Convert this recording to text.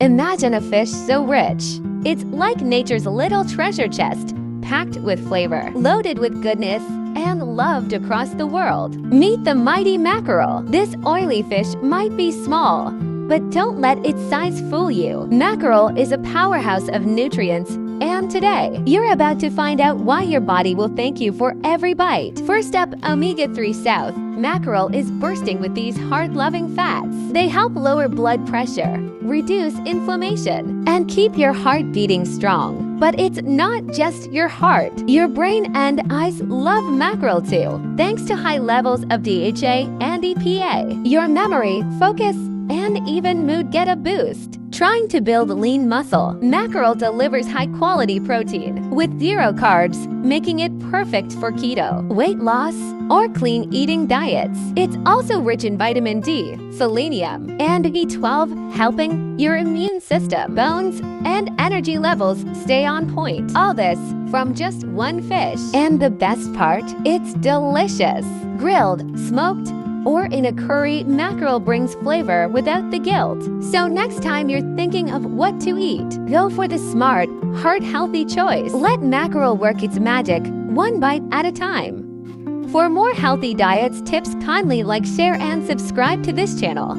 Imagine a fish so rich. It's like nature's little treasure chest, packed with flavor, loaded with goodness, and loved across the world. Meet the mighty mackerel. This oily fish might be small, but don't let its size fool you. Mackerel is a powerhouse of nutrients, and today, you're about to find out why your body will thank you for every bite. First up, omega-3 South. Mackerel is bursting with these heart-loving fats. They help lower blood pressure, reduce inflammation, and keep your heart beating strong. But it's not just your heart. Your brain and eyes love mackerel too. Thanks to high levels of DHA and EPA, your memory, focus, and even mood get a boost. Trying to build lean muscle, mackerel delivers high-quality protein with zero carbs, making it perfect for keto, weight loss, or clean eating diets. It's also rich in vitamin D, selenium, and B12, helping your immune system, bones, and energy levels stay on point. All this from just one fish. And the best part, it's delicious. Grilled, smoked, or in a curry, mackerel brings flavor without the guilt. So next time you're thinking of what to eat, go for the smart, heart-healthy choice. Let mackerel work its magic, one bite at a time. For more healthy diets tips, kindly like, share, and subscribe to this channel.